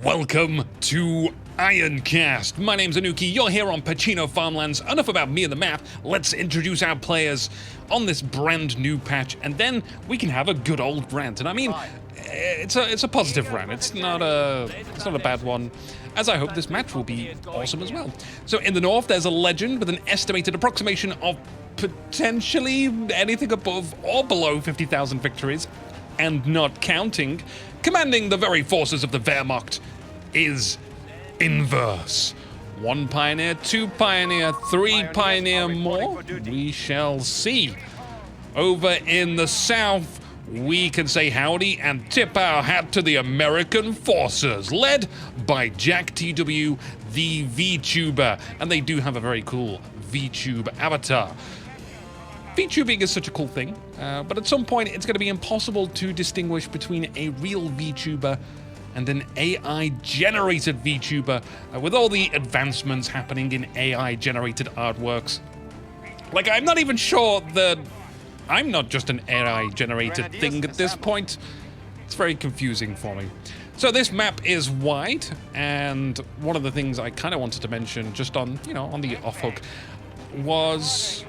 Welcome to Ironcast. My name's Anuki, you're here on Pacino Farmlands. Enough about me and the map, let's introduce our players on this brand new patch, and then we can have a good old rant. And I mean, it's a positive rant, it's not a bad one, as I hope this match will be awesome as well. So in the north, there's a legend with an estimated approximation of potentially anything above or below 50,000 victories, and not counting. Commanding the very forces of the Wehrmacht is Inverse. 1 Pioneer, 2 Pioneer, 3 Pioneer more? We shall see. Over in the south, we can say howdy and tip our hat to the American forces, led by Jack TW, the VTuber. And they do have a very cool VTube avatar. VTubing is such a cool thing, but at some point it's going to be impossible to distinguish between a real VTuber and an AI-generated VTuber, with all the advancements happening in AI-generated artworks. Like, I'm not even sure that I'm not just an AI-generated thing at this point. It's very confusing for me. So this map is wide, and one of the things I kind of wanted to mention, just on, on the off-hook, was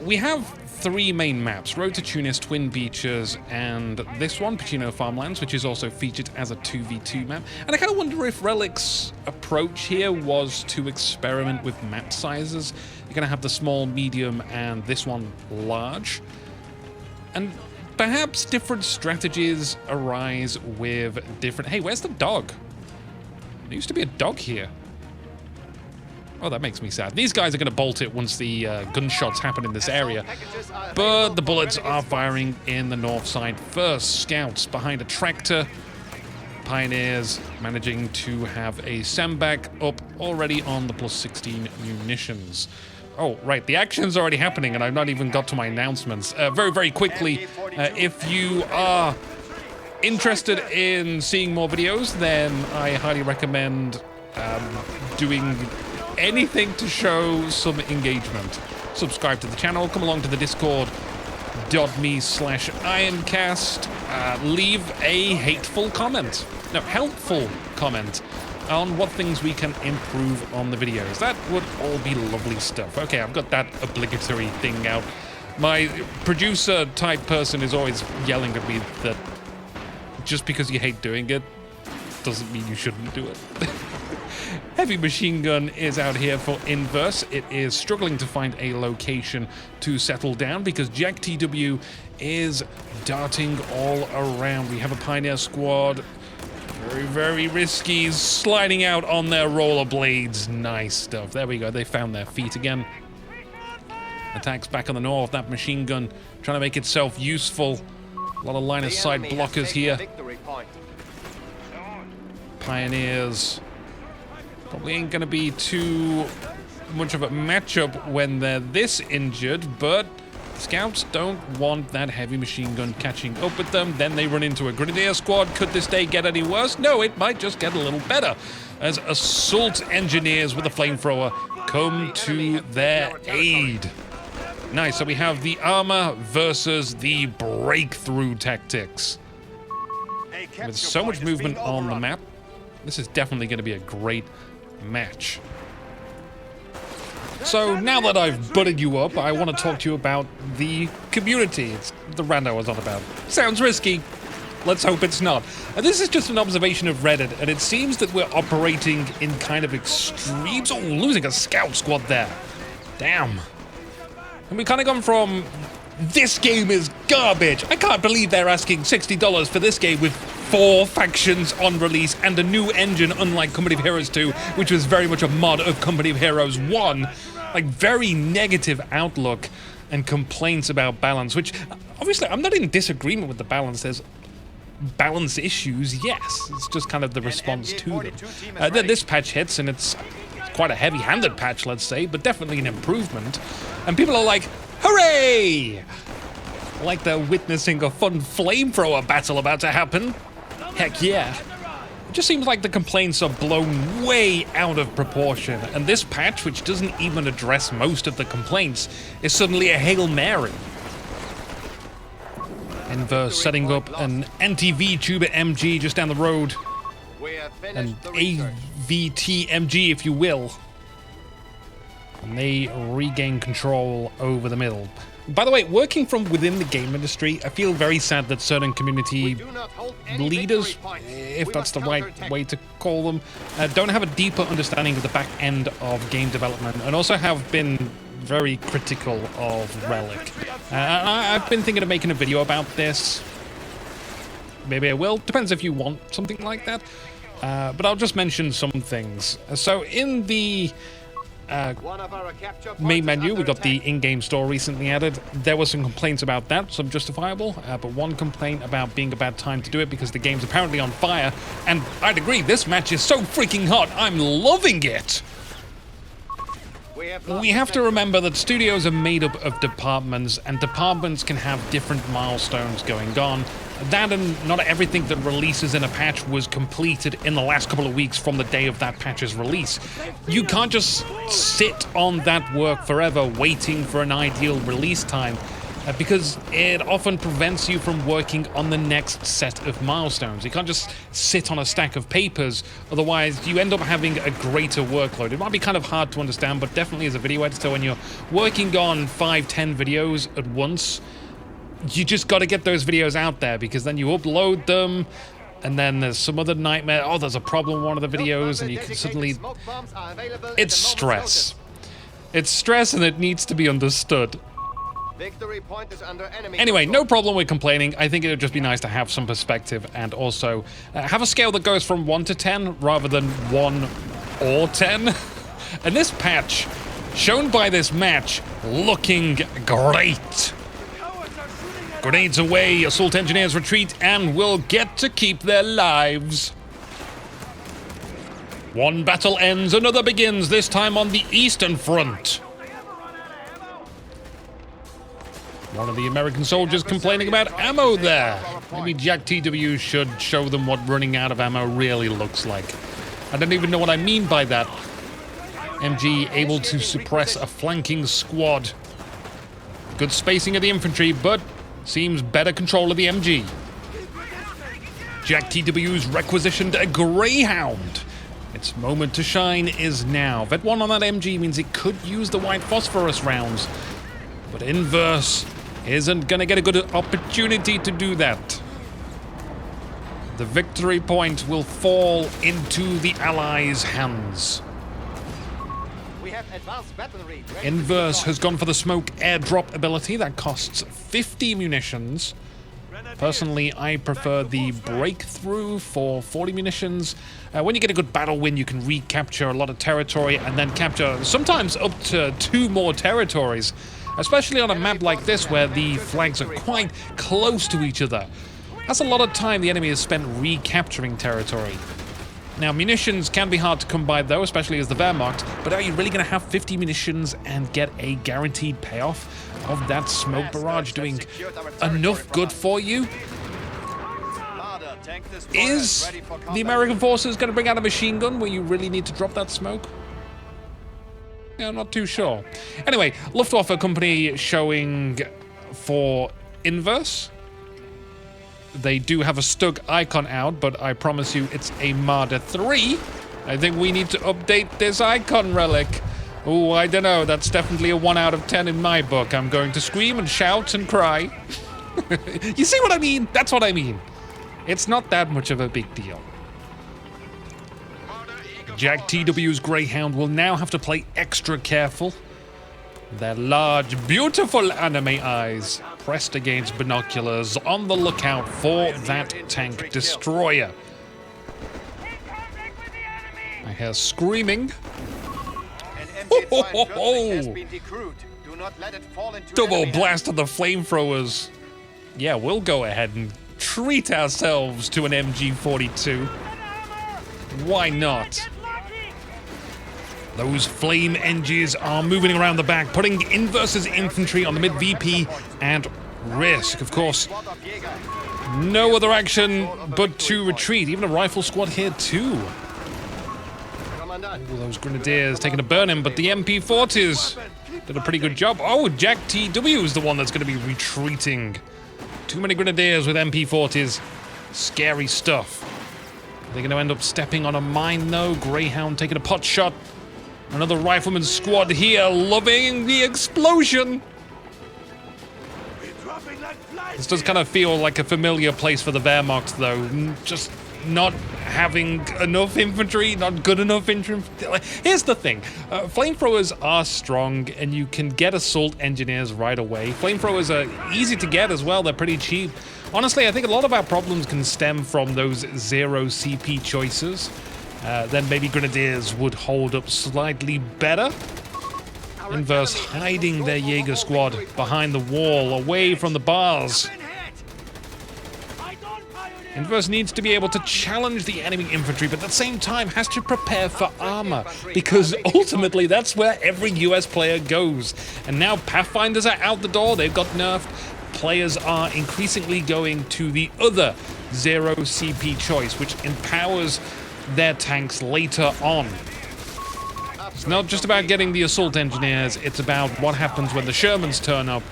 we have 3 main maps: Road to Tunis, Twin Beaches, and this one, Pacino Farmlands, which is also featured as a 2v2 map. And I kind of wonder if Relic's approach here was to experiment with map sizes. You're going to have the small, medium, and this one large. And perhaps different strategies arise with different... Hey, where's the dog? There used to be a dog here. Oh, that makes me sad. These guys are going to bolt it once the gunshots happen in this area. But the bullets are firing in the north side first. Scouts behind a tractor. Pioneers managing to have a sandbag up already on the plus 16 munitions. Oh, right. The action's already happening, and I've not even got to my announcements. Very, very quickly, if you are interested in seeing more videos, then I highly recommend doing anything to show some engagement. Subscribe to the channel, come along to the discord.me/Ironcast, leave a hateful comment, no, helpful comment on what things we can improve on the videos. That would all be lovely stuff. Okay, I've got that obligatory thing out. My producer type person is always yelling at me that just because you hate doing it doesn't mean you shouldn't do it. Heavy machine gun is out here for Inverse. It is struggling to find a location to settle down because Jack TW is darting all around. We have a Pioneer squad. Very, very risky. Sliding out on their rollerblades. Nice stuff. There we go. They found their feet again. Attacks back on the north. That machine gun trying to make itself useful. A lot of line of sight blockers here. Pioneers probably ain't gonna be too much of a matchup when they're this injured, but Scouts don't want that heavy machine gun catching up with them. Then they run into a Grenadier squad. Could this day get any worse? No, it might just get a little better, as assault engineers with a flamethrower come to their aid. Nice, so we have the armor versus the breakthrough tactics. With so much movement on the map, this is definitely going to be a great match. So now that I've butted you up, I want to talk to you about the community. It's the rant I was on about. Sounds risky. Let's hope it's not. This is just an observation of Reddit, and it seems that we're operating in kind of extremes. Oh, losing a scout squad there. Damn. And we kind of gone from, this game is garbage. I can't believe they're asking $60 for this game with 4 factions on release and a new engine, unlike Company of Heroes 2, which was very much a mod of Company of Heroes 1. Like, very negative outlook and complaints about balance, which, obviously, I'm not in disagreement with the balance. There's balance issues, yes. It's just kind of the response to them. Then this patch hits, and it's quite a heavy-handed patch, let's say, but definitely an improvement. And people are like, hooray! Like they're witnessing a fun flamethrower battle about to happen. Heck yeah. It just seems like the complaints are blown way out of proportion, and this patch, which doesn't even address most of the complaints, is suddenly a Hail Mary. Inverse setting up an anti-VTuber MG just down the road. an AVTMG, if you will. And they regain control over the middle. By the way, working from within the game industry, I feel very sad that certain community leaders, if that's the right way to call them, don't have a deeper understanding of the back end of game development, and also have been very critical of Relic. I've been thinking of making a video about this. Maybe I will. Depends if you want something like that. But I'll just mention some things. So in the main menu, we got the in-game store recently added. There were some complaints about that, some justifiable, but one complaint about being a bad time to do it because the game's apparently on fire. And I'd agree, this match is so freaking hot. I'm loving it. We have to remember that studios are made up of departments, and departments can have different milestones going on. That and not everything that releases in a patch was completed in the last couple of weeks from the day of that patch's release. You can't just sit on that work forever waiting for an ideal release time, because it often prevents you from working on the next set of milestones. You can't just sit on a stack of papers, otherwise you end up having a greater workload. It might be kind of hard to understand, but definitely as a video editor, when you're working on 5-10 videos at once, you just got to get those videos out there, because then you upload them, and then there's some other nightmare. Oh, there's a problem with one of the videos, and you can suddenly... It's stress. It's stress, and it needs to be understood. Anyway, no problem with complaining. I think it would just be nice to have some perspective, and also have a scale that goes from 1 to 10 rather than 1 or 10. And this patch, shown by this match, looking great. Grenades away, assault engineers retreat, and will get to keep their lives. One battle ends, another begins, this time on the Eastern Front. One of the American soldiers complaining about ammo there. Maybe Jack TW should show them what running out of ammo really looks like. I don't even know what I mean by that. MG able to suppress a flanking squad. Good spacing of the infantry, but seems better control of the MG. Jack TW's requisitioned a Greyhound. Its moment to shine is now. Vet 1 on that MG means it could use the white phosphorus rounds, but Inverse isn't gonna get a good opportunity to do that. The victory point will fall into the Allies' hands. Inverse has gone for the smoke airdrop ability that costs 50 munitions. Personally, I prefer the breakthrough for 40 munitions. When you get a good battle win, you can recapture a lot of territory and then capture sometimes up to 2 more territories, especially on a map like this where the flags are quite close to each other. That's a lot of time the enemy has spent recapturing territory. Now, munitions can be hard to come by, though, especially as the Wehrmacht, but are you really going to have 50 munitions and get a guaranteed payoff of that smoke barrage doing enough good for you? Is the American forces going to bring out a machine gun where you really need to drop that smoke? Yeah, I'm not too sure. Anyway, Luftwaffe company showing for Inverse. They do have a Stug icon out, but I promise you it's a Marder 3. I think we need to update this icon relic. Oh, I don't know. That's definitely a 1 out of 10 in my book. I'm going to scream and shout and cry. You see what I mean? That's what I mean. It's not that much of a big deal. Jack TW's Greyhound will now have to play extra careful. Their large, beautiful anime eyes pressed against binoculars, on the lookout for that tank destroyer. I hear screaming. Double blast of the flamethrowers. Yeah, we'll go ahead and treat ourselves to an MG42. Why not? Those flame NGs are moving around the back, putting Inverse's infantry on the mid-VP at risk. Of course, no other action but to retreat. Even a rifle squad here too. All those grenadiers taking a burn in, but the MP40s did a pretty good job. Oh, Jack TW is the one that's going to be retreating. Too many grenadiers with MP40s. Scary stuff. Are they going to end up stepping on a mine, though? Greyhound taking a pot shot. Another rifleman squad here, loving the explosion. This does kind of feel like a familiar place for the Wehrmacht, though. Just not having enough infantry, not good enough infantry. Here's the thing. Flamethrowers are strong, and you can get assault engineers right away. Flamethrowers are easy to get as well. They're pretty cheap. Honestly, I think a lot of our problems can stem from those 0 CP choices. Then maybe Grenadiers would hold up slightly better. Inverse hiding their Jaeger squad behind the wall, away from the bars. Inverse needs to be able to challenge the enemy infantry, but at the same time has to prepare for armor, because ultimately that's where every US player goes. And now Pathfinders are out the door, they've got nerfed. Players are increasingly going to the other 0 CP choice, which empowers their tanks later on. It's not just about getting the assault engineers, it's about what happens when the Shermans turn up,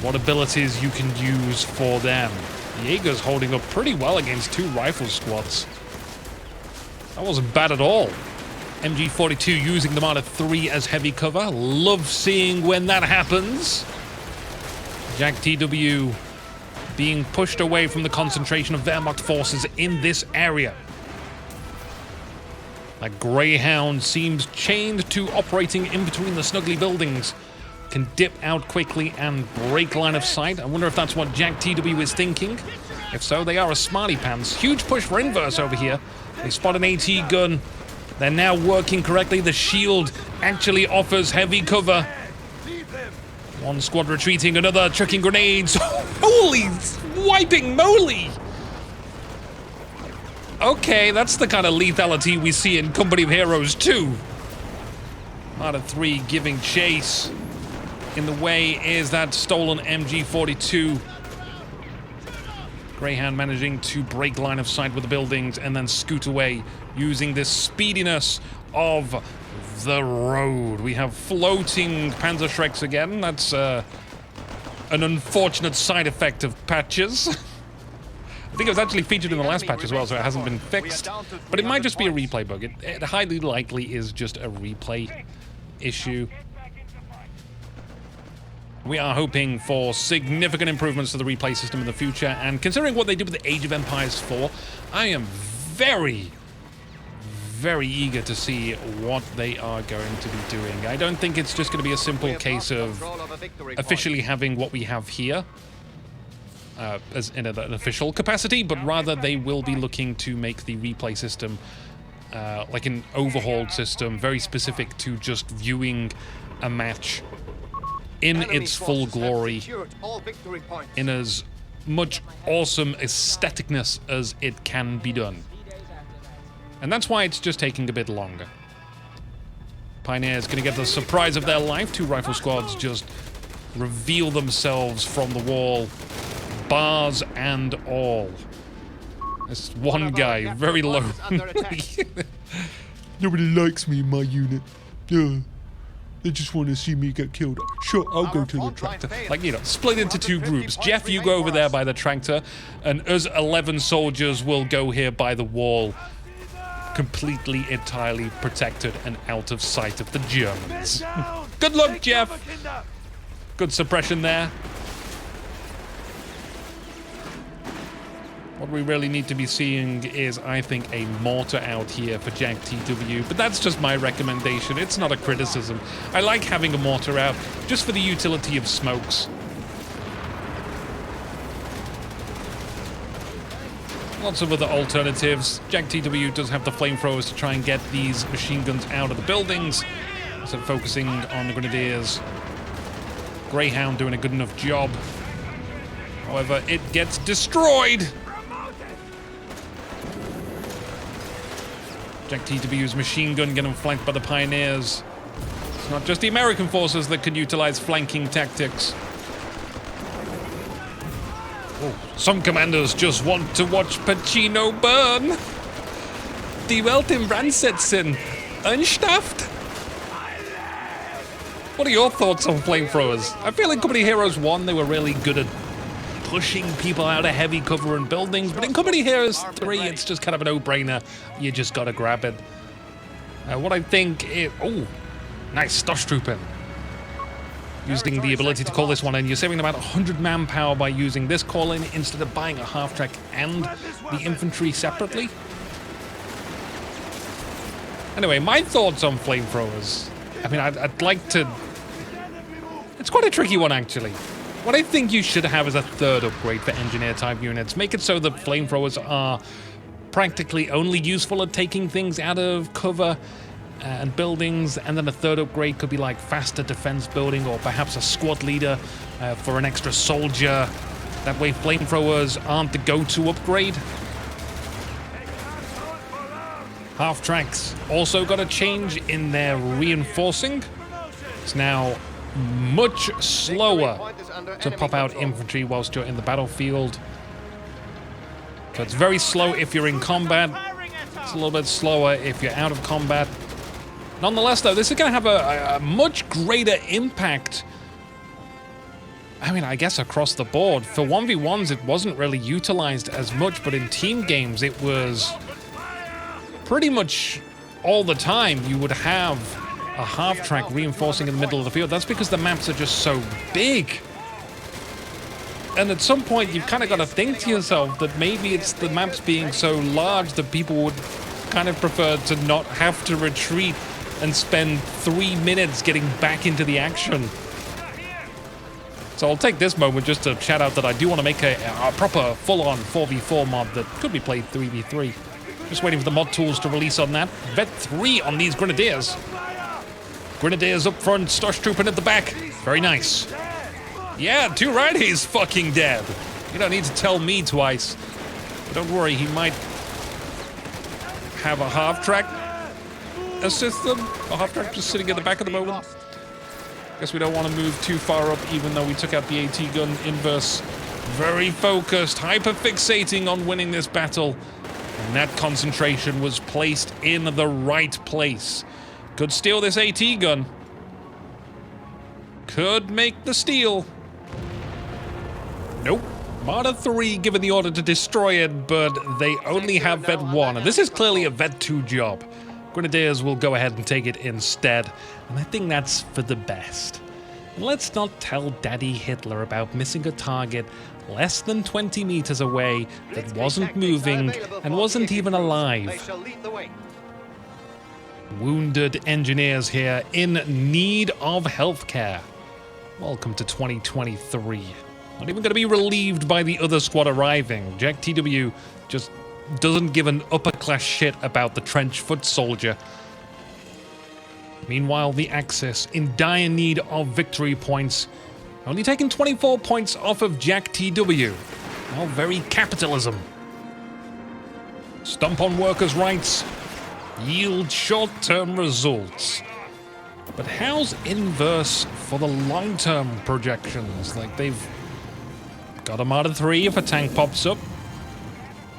what abilities you can use for them. Jaeger's holding up pretty well against 2 rifle squads. That wasn't bad at all. MG42 using the Marder 3 as heavy cover. Love seeing when that happens. Jack TW being pushed away from the concentration of Wehrmacht forces in this area. That Greyhound seems chained to operating in between the snuggly buildings. Can dip out quickly and break line of sight. I wonder if that's what Jack TW is thinking. If so, they are a smarty pants. Huge push for Inverse over here. They spot an AT gun. They're now working correctly. The shield actually offers heavy cover. One squad retreating, another chucking grenades. Holy wiping moly! Okay, that's the kind of lethality we see in Company of Heroes 2. Marder 3 giving chase. In the way is that stolen MG42. Greyhound managing to break line of sight with the buildings and then scoot away using this speediness of the road. We have floating Panzerschrecks again. That's an unfortunate side effect of patches. I think it was actually featured in the last patch as well, so it hasn't been fixed. But it might just be a replay bug. It highly likely is just a replay issue. We are hoping for significant improvements to the replay system in the future, and considering what they did with the Age of Empires 4, I am very eager to see what they are going to be doing. I don't think it's just going to be a simple case of officially having what we have here as in an official capacity, but rather they will be looking to make the replay system like an overhauled system, very specific to just viewing a match in its full glory, in as much awesome aestheticness as it can be done. And that's why it's just taking a bit longer. Pioneers gonna get the surprise of their life. 2 rifle squads just reveal themselves from the wall, bars and all. This one guy, very low. Nobody likes me in my unit. They just want to see me get killed. Sure, I'll go to the tractor. Like, you know, split into 2 groups. Jeff, you go over there by the tractor, and us 11 soldiers will go here by the wall, completely, entirely protected and out of sight of the Germans. Good luck, Jeff. Good suppression there. What we really need to be seeing is, I think, a mortar out here for Jack TW, but that's just my recommendation. It's not a criticism. I like having a mortar out just for the utility of smokes. Lots of other alternatives. Jack TW does have the flamethrowers to try and get these machine guns out of the buildings, so focusing on the Grenadiers. Greyhound doing a good enough job. However, it gets destroyed. Jack TW's machine gun getting flanked by the Pioneers. It's not just the American forces that can utilize flanking tactics. Oh, some commanders just want to watch Pacino burn. Die Welt im Brand setzen. Unstuffed? What are your thoughts on flamethrowers? I feel like Company Heroes 1, they were really good at pushing people out of heavy cover and buildings, but in Company Heroes 3, it's just kind of a no-brainer. You just gotta grab it. What I think is... Oh, nice, Stosh Trooping. Using the ability to call this one in. You're saving about 100 manpower by using this call-in instead of buying a half-track and the infantry separately. Anyway, my thoughts on flamethrowers. I mean, I'd like to... It's quite a tricky one, actually. What I think you should have is a third upgrade for engineer-type units. Make it so that flamethrowers are practically only useful at taking things out of cover and buildings, and then a third upgrade could be like faster defense building or perhaps a squad leader for an extra soldier. That way flamethrowers aren't the go-to upgrade. Half-tracks also got a change in their reinforcing. It's now much slower to pop out infantry whilst you're in the battlefield. So it's very slow if you're in combat. It's a little bit slower if you're out of combat. Nonetheless, though, this is going to have a much greater impact. I mean, I guess across the board. For 1v1s, it wasn't really utilized as much, but in team games, it was pretty much all the time you would have a half-track reinforcing in the middle of the field. That's because the maps are just so big. And at some point, you've kind of got to think to yourself that maybe it's the maps being so large that people would kind of prefer to not have to retreat and spend 3 minutes getting back into the action. So I'll take this moment just to shout out that I do want to make a proper full-on 4v4 mod that could be played 3v3. Just waiting for the mod tools to release on that. Vet 3 on these Grenadiers. Grenadiers up front, Stosh Trooping at the back. Very nice. Yeah, too right, he's fucking dead. You don't need to tell me twice. But don't worry, he might have a half-track assist them. A half-track just sitting at the back at the moment. Guess we don't want to move too far up, even though we took out the AT gun. Inverse, very focused, hyper-fixating on winning this battle. And that concentration was placed in the right place. Could steal this AT gun. Could make the steal. Nope. Marder 3 given the order to destroy it, but they only have Vet 1. And this is clearly a Vet 2 job. Grenadiers will go ahead and take it instead. And I think that's for the best. And let's not tell Daddy Hitler about missing a target less than 20 meters away that wasn't moving and wasn't even alive. Wounded engineers here in need of healthcare. Welcome to 2023. Not even going to be relieved by the other squad arriving. Jack TW just doesn't give an upper-class shit about the trench foot soldier. Meanwhile, the Axis, in dire need of victory points, only taking 24 points off of Jack TW. How very capitalism. Stomp on workers' rights, yield short-term results. But how's Inverse for the long-term projections? Like, they've got a Marder 3 if a tank pops up.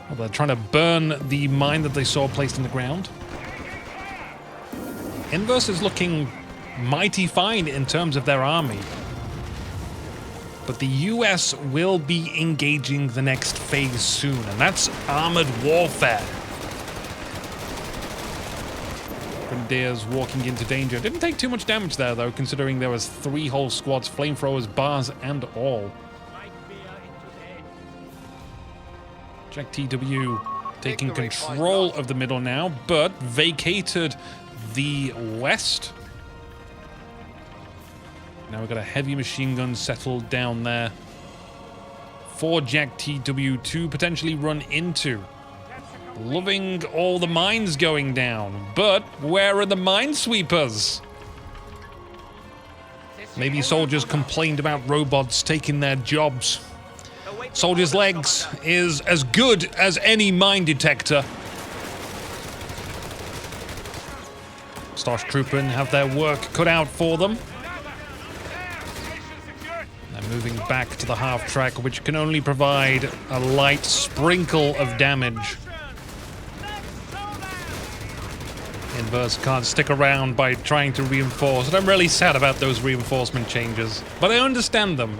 Well, they're trying to burn the mine that they saw placed in the ground. Inverse is looking mighty fine in terms of their army. But the US will be engaging the next phase soon, and that's armored warfare. Grenadiers walking into danger. Didn't take too much damage there, though, considering there was 3 whole squads, flamethrowers, bars, and all. Jack TW taking control of the middle now, but vacated the west. Now we've got a heavy machine gun settled down there for Jack TW to potentially run into. Loving all the mines going down, but where are the minesweepers? Maybe soldiers complained about robots taking their jobs. Soldiers' legs is as good as any mine detector. Stosh Trooping have their work cut out for them. They're moving back to the half-track, which can only provide a light sprinkle of damage. Inverse can't stick around by trying to reinforce, and I'm really sad about those reinforcement changes. But I understand them.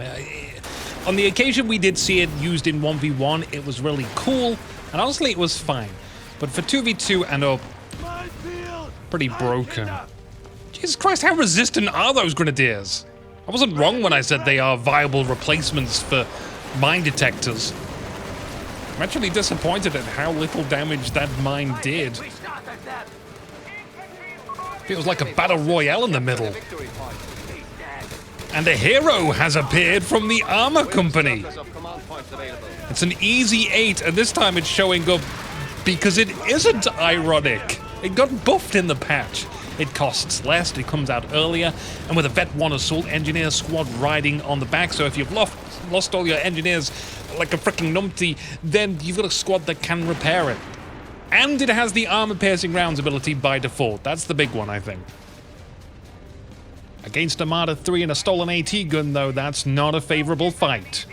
On the occasion we did see it used in 1v1, it was really cool, and honestly it was fine. But for 2v2 and up, pretty broken. Jesus Christ, how resistant are those grenadiers? I wasn't wrong when I said they are viable replacements for mine detectors. I'm actually disappointed at how little damage that mine did. Feels like a battle royale in the middle. And a hero has appeared from the armor company. It's an easy 8, and this time it's showing up because it isn't ironic. It got buffed in the patch. It costs less, it comes out earlier, and with a Vet 1 Assault Engineer squad riding on the back, so if you've lost all your engineers like a freaking numpty, then you've got a squad that can repair it. And it has the armor-piercing rounds ability by default. That's the big one, I think. Against Armada 3 and a stolen AT gun, though, that's not a favorable fight.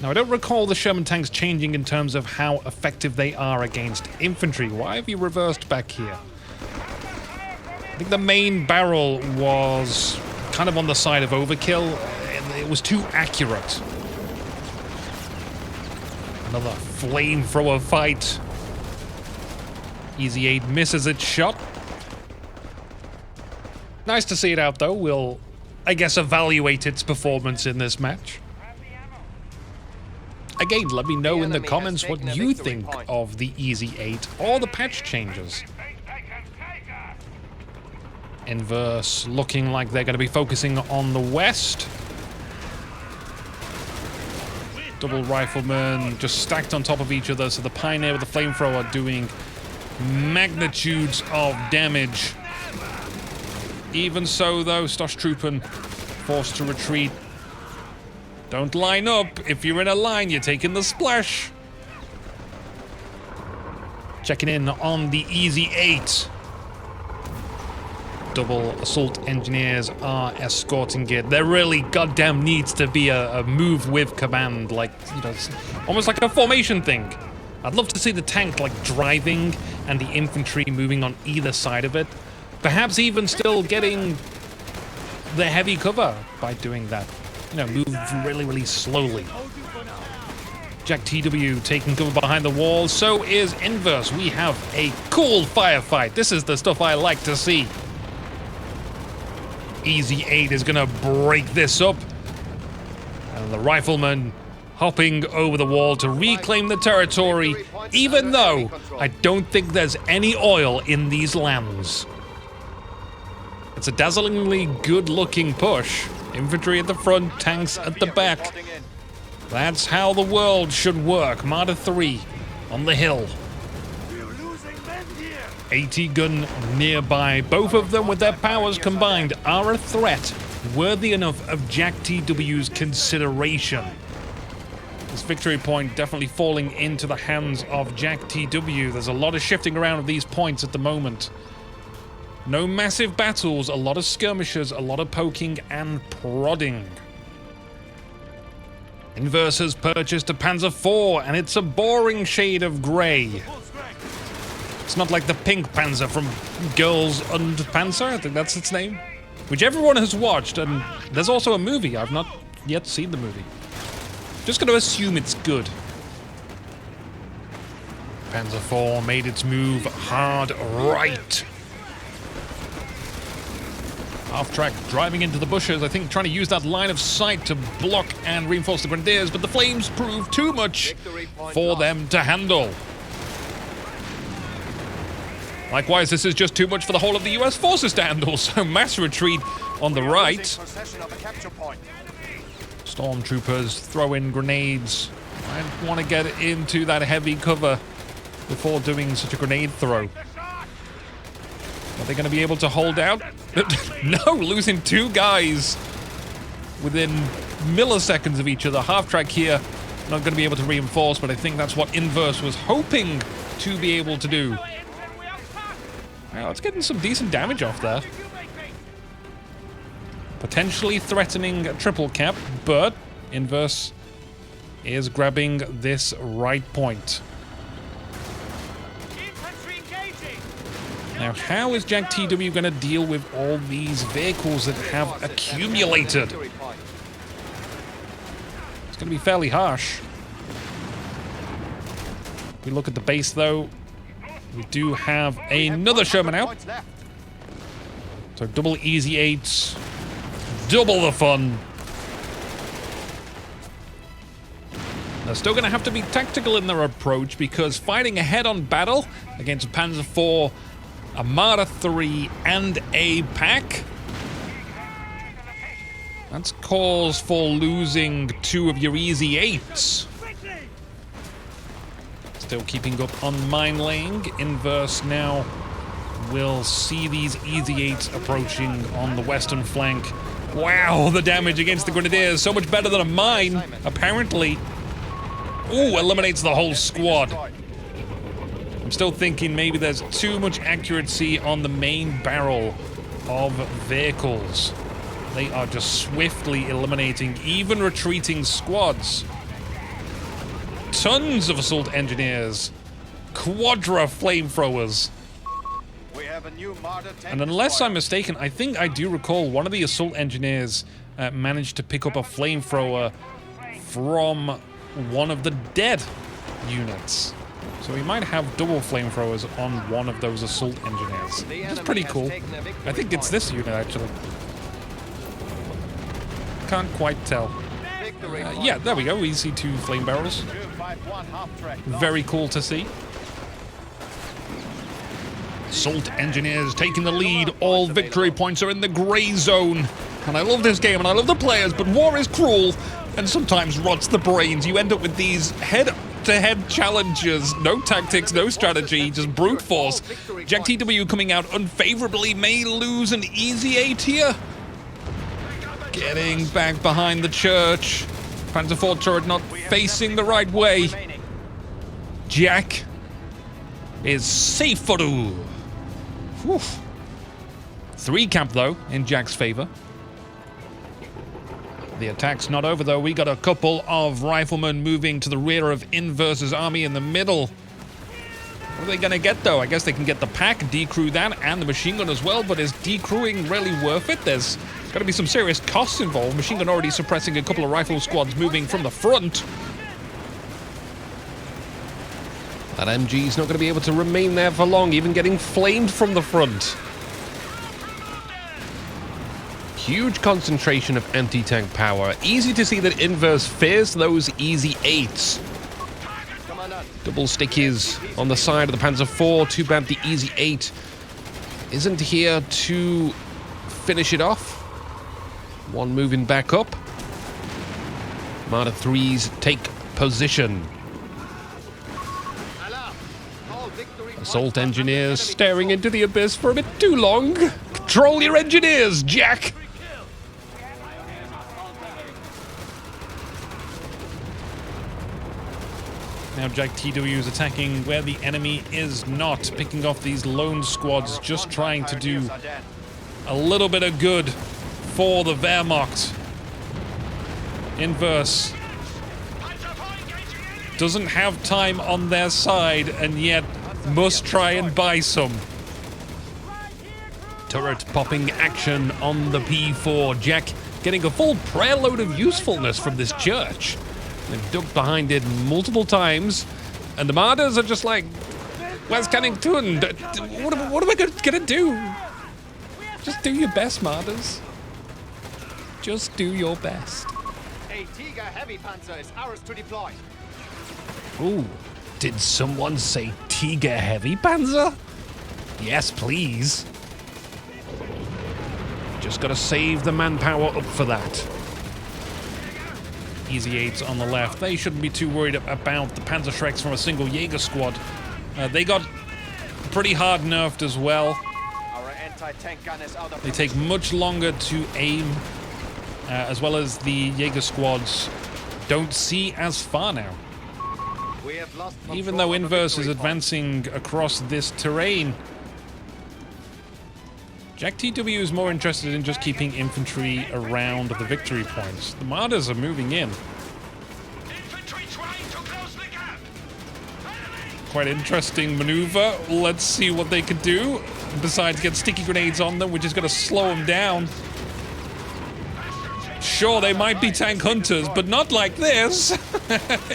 Now, I don't recall the Sherman tanks changing in terms of how effective they are against infantry. Why have you reversed back here? I think the main barrel was kind of on the side of overkill. It was too accurate. Another flamethrower fight. Easy 8 misses its shot. Nice to see it out, though. We'll, I guess, evaluate its performance in this match. Again, let me know in the comments what you think of the Easy 8 or the patch changes. Inverse looking like they're going to be focusing on the west. Double riflemen just stacked on top of each other, so the Pioneer with the flamethrower doing magnitudes of damage. Even so, though, Stoßtruppen forced to retreat. Don't line up. If you're in a line, you're taking the splash. Checking in on the Easy 8. Double assault engineers are escorting it. There really goddamn needs to be a move with command, like, you know, almost like a formation thing. I'd love to see the tank like driving and the infantry moving on either side of it. Perhaps even still getting the heavy cover by doing that. You know, move really, really slowly. Jack TW taking cover behind the wall. So is Inverse. We have a cool firefight. This is the stuff I like to see. Easy 8 is gonna break this up. And the rifleman hopping over the wall to reclaim the territory, even though I don't think there's any oil in these lands. It's a dazzlingly good-looking push. Infantry at the front, tanks at the back. That's how the world should work. Marder 3 on the hill. AT gun nearby. Both of them, with their powers combined, are a threat worthy enough of Jack TW's consideration. This victory point definitely falling into the hands of Jack TW. There's a lot of shifting around of these points at the moment. No massive battles, a lot of skirmishes, a lot of poking and prodding. Inverse has purchased a Panzer IV, and it's a boring shade of grey. It's not like the pink Panzer from Girls und Panzer, I think that's its name. Which everyone has watched, and there's also a movie. I've not yet seen the movie. Just gonna assume it's good. Panzer IV made its move hard right. Half-track driving into the bushes, I think trying to use that line of sight to block and reinforce the Grenadiers, but the flames prove too much for them to handle. Likewise, this is just too much for the whole of the US forces to handle, so mass retreat on the right. Stormtroopers throw in grenades. I want to get into that heavy cover before doing such a grenade throw. Are they going to be able to hold out? No, losing 2 guys within milliseconds of each other. Half-track here, not going to be able to reinforce, but I think that's what Inverse was hoping to be able to do. Wow, it's getting some decent damage off there. Potentially threatening a triple cap, but Inverse is grabbing this right point. Now, how is Jack TW going to deal with all these vehicles that have accumulated? It's going to be fairly harsh. We look at the base, though. We do have another Sherman out. So double easy 8s. Double the fun. They're still going to have to be tactical in their approach because fighting a head-on battle against a Panzer IV, a Marder 3, and a pack, that's cause for losing 2 of your easy 8s. Still keeping up on mine laying. Inverse now will see these easy 8s approaching on the western flank. Wow, the damage against the Grenadiers, so much better than a mine, apparently. Ooh, eliminates the whole squad. I'm still thinking maybe there's too much accuracy on the main barrel of vehicles. They are just swiftly eliminating even retreating squads. Tons of assault engineers. Quadra flamethrowers. And unless I'm mistaken, I think I do recall one of the assault engineers managed to pick up a flamethrower from one of the dead units. So we might have double flamethrowers on one of those assault engineers. It's pretty cool. I think it's this unit, actually. Can't quite tell. Yeah, there we go. We see 2 flame barrels. Very cool to see. Assault engineers taking the lead. All victory points are in the gray zone. And I love this game and I love the players, but war is cruel and sometimes rots the brains. You end up with these head-to-head challenges. No tactics, no strategy, just brute force. Jack TW coming out unfavorably, may lose an easy 8 here. Getting back behind the church. Panzer IV turret not facing the right way. Jack is safe for you. 3 camp, though, in Jack's favor. The attack's not over, though. We got a couple of riflemen moving to the rear of Inverse's army in the middle. What are they going to get, though? I guess they can get the pack, decrew that, and the machine gun as well, but is decrewing really worth it? There's got to be some serious costs involved. Machine gun already suppressing a couple of rifle squads moving from the front. That MG's not going to be able to remain there for long, even getting flamed from the front. Huge concentration of anti-tank power. Easy to see that Inverse fears those easy 8s. Double stickies on the side of the Panzer IV. Too bad the easy 8 isn't here to finish it off. One moving back up. Marder 3s take position. Assault engineers staring into the abyss for a bit too long. Control your engineers, Jack! Now Jack TW is attacking where the enemy is not, picking off these lone squads, just trying to do a little bit of good for the Wehrmacht. Inverse doesn't have time on their side and yet must try and buy some. Turret popping action on the P4. Jack getting a full prayer load of usefulness from this church. They've ducked behind it multiple times, and the Marders are just like, where's Cannington? What am I gonna do? Just do your best, Marders. Just do your best. A Tiger heavy panzer is ours to deploy. Ooh, did someone say Tiger heavy panzer? Yes, please. Just gotta save the manpower up for that. Easy 8s on the left. They shouldn't be too worried about the Panzer Shreks from a single Jaeger squad. They got pretty hard nerfed as well. Our anti-tank gun is out of They take much longer to aim, as well as the Jaeger squads don't see as far now. We have lost Even though Inverse is advancing across this terrain, Jack TW is more interested in just keeping infantry around the victory points. The Marders are moving in. Quite interesting maneuver. Let's see what they can do. Besides get sticky grenades on them, which is going to slow them down. Sure, they might be tank hunters, but not like this.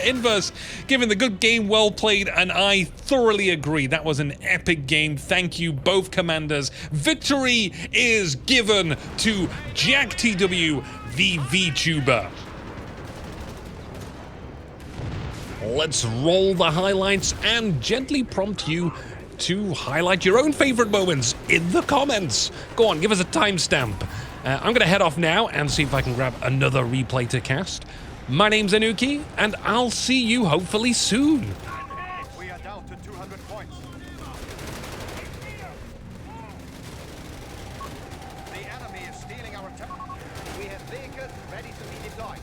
Inverse, giving the good game well played, and I thoroughly agree. That was an epic game. Thank you, both commanders. Victory is given to Jack TW, the VTuber. Let's roll the highlights and gently prompt you to highlight your own favorite moments in the comments. Go on, give us a timestamp. I'm gonna head off now and see if I can grab another replay to cast. My name's Anuki, and I'll see you hopefully soon. We are down to 200 points. The enemy is stealing our town. We have vehicles ready to be deployed.